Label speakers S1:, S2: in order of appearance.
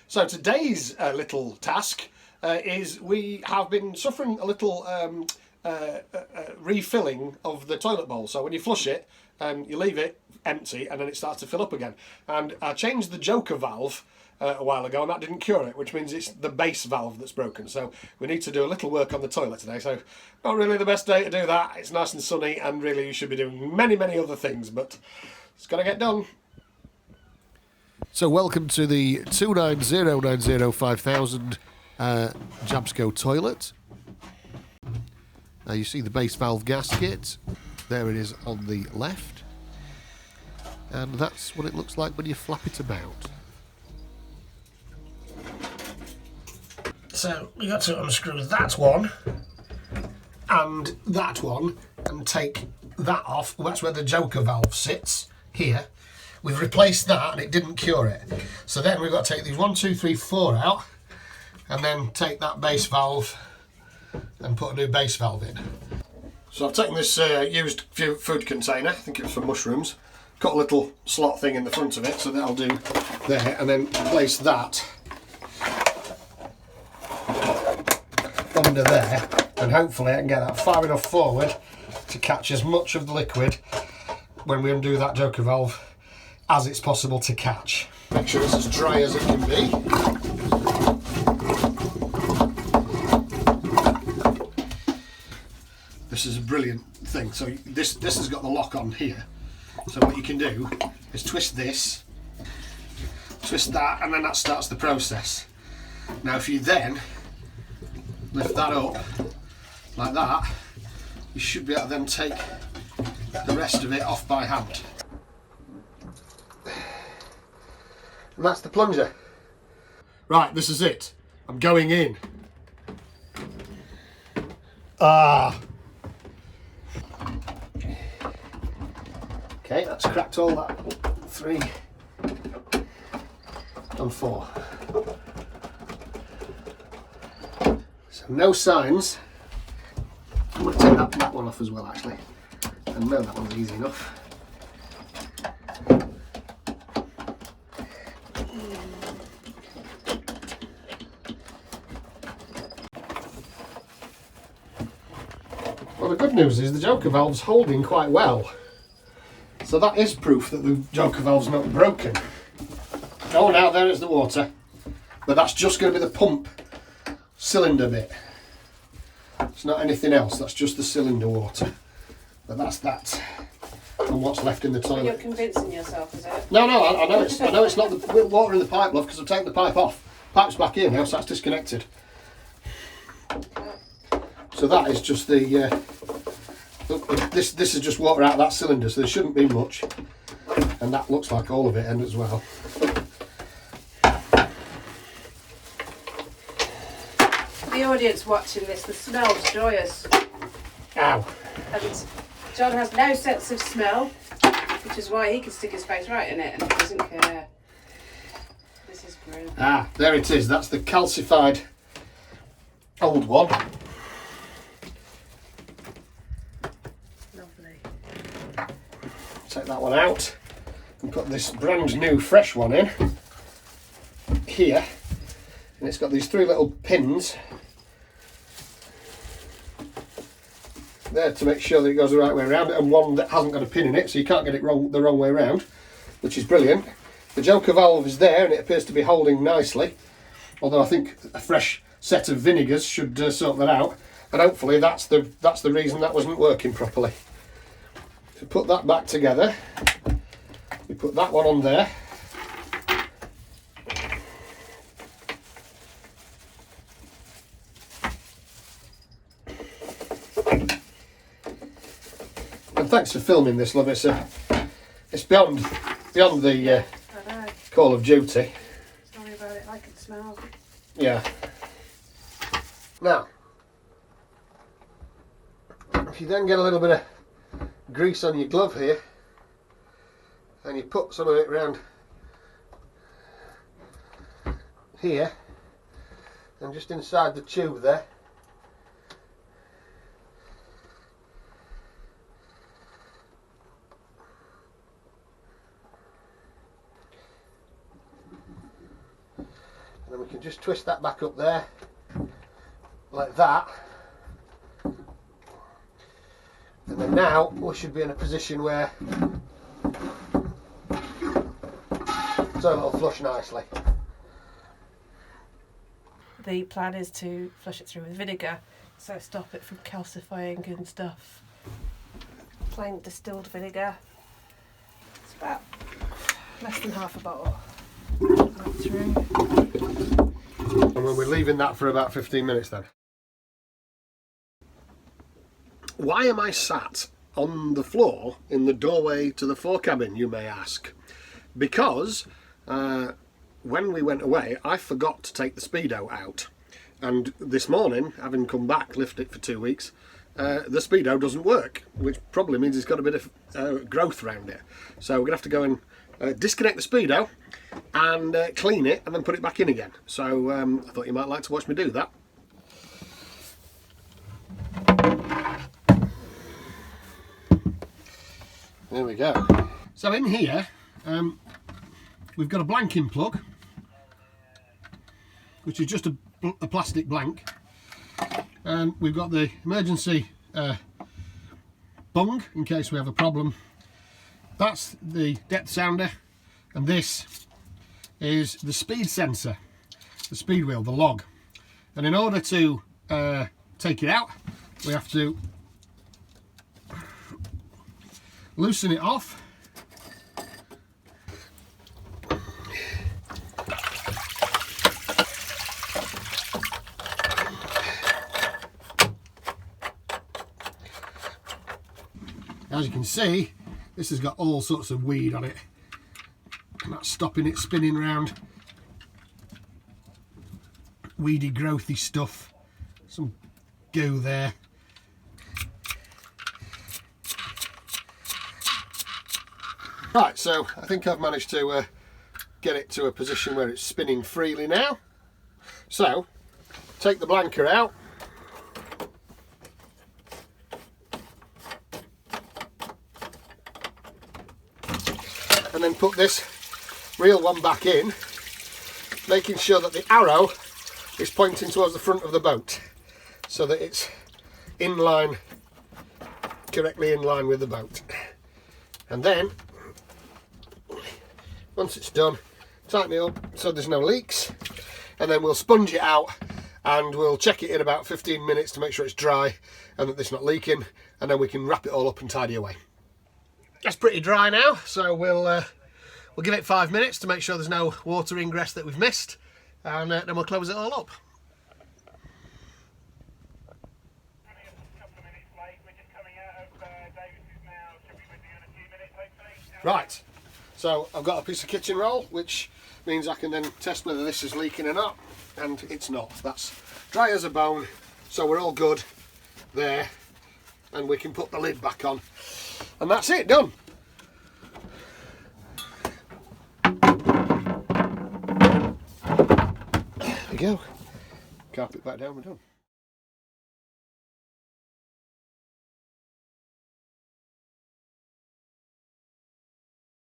S1: So today's little task is we have been suffering a little refilling of the toilet bowl. So when you flush it, you leave it empty and then it starts to fill up again. And I changed the joker valve a while ago and that didn't cure it, which means it's the base valve that's broken. So we need to do a little work on the toilet today. So not really the best day to do that. It's nice and sunny and really you should be doing many other things, but it's got to get done. So welcome to the 290905000 Jabsco toilet. Now you see the base valve gasket. There it is on the left. And that's what it looks like when you flap it about. So you got to unscrew that one and take that off. Well, that's where the joker valve sits, here. We've replaced that and it didn't cure it. So then we've got to take these 1, 2, 3, 4 out and then take that base valve and put a new base valve in. So I've taken this used food container, I think it was for mushrooms, cut a little slot thing in the front of it, so that'll do there, and then place that under there, and hopefully I can get that far enough forward to catch as much of the liquid when we undo that joker valve as it's possible to catch. Make sure it's as dry as it can be. This is a brilliant thing. So this has got the lock on here. So what you can do is twist this, twist that, and then that starts the process. Now if you then lift that up like that, you should be able to then take the rest of it off by hand. And that's the plunger. Right, this is it. I'm going in. Okay, that's cracked all that. 3 and 4. So no signs. I'm going to take that one off as well actually. And no, that one's easy enough. Well, the good news is the joker valve's holding quite well. So that is proof that the joker valve's not broken. Oh, now there is the water. But that's just going to be the pump cylinder bit. It's not anything else, that's just the cylinder water. But that's that. And what's left in the toilet.
S2: You're convincing yourself, is it?
S1: No, I know it's not the water in the pipe, love, because I've taken the pipe off. Pipe's back here now, so that's disconnected. So that is just the this is just water out of that cylinder, so there shouldn't be much, and that looks like all of it in as well.
S2: The audience watching this, the smell's joyous.
S1: Ow!
S2: And John has no sense of smell, which is why he can stick his face right in it and doesn't care. This is brilliant.
S1: Ah, there it is. That's the calcified old one. Take that one out and put this brand new fresh one in here, and it's got these 3 little pins there to make sure that it goes the right way around, and one that hasn't got a pin in it, so you can't get it the wrong way around, which is brilliant. The joker valve is there and it appears to be holding nicely, although I think a fresh set of vinegars should sort that out, and hopefully that's the reason that wasn't working properly. To put that back together, we put that one on there. And thanks for filming this, love. It's beyond the Call of Duty.
S2: Sorry about it, I can smell.
S1: Yeah. Now, if you then get a little bit of grease on your glove here and you put some of it around here and just inside the tube there, And then we can just twist that back up there, like that. And then now we should be in a position where so it'll flush nicely.
S2: The plan is to flush it through with vinegar, so stop it from calcifying and stuff. Plain distilled vinegar. It's about less than half a bottle. Right through.
S1: And then we're leaving that for about 15 minutes then. Why am I sat on the floor in the doorway to the forecabin, you may ask? Because when we went away, I forgot to take the Speedo out. And this morning, having come back, lifted it for 2 weeks, the Speedo doesn't work, which probably means it's got a bit of growth around it. So we're going to have to go and disconnect the Speedo and clean it and then put it back in again. So I thought you might like to watch me do that. There we go. So in here, we've got a blanking plug, which is just a plastic blank, and we've got the emergency bung in case we have a problem. That's the depth sounder, and this is the speed sensor, the speed wheel, the log. And in order to take it out, we have to loosen it off. As you can see, this has got all sorts of weed on it, and that's stopping it spinning round. Weedy, growthy stuff, some goo there. Right, so I think I've managed to get it to a position where it's spinning freely now. So, take the blanker out. And then put this real one back in, making sure that the arrow is pointing towards the front of the boat, so that it's in line, correctly in line with the boat. And then, once it's done, tighten it up so there's no leaks, and then we'll sponge it out and we'll check it in about 15 minutes to make sure it's dry and that it's not leaking, and then we can wrap it all up and tidy away. That's pretty dry now, so we'll give it 5 minutes to make sure there's no water ingress that we've missed, and then we'll close it all up. Right, so I've got a piece of kitchen roll, which means I can then test whether this is leaking or not, and it's not. That's dry as a bone, so we're all good there, and we can put the lid back on, and that's it, done. There we go. Carpet back down, we're done.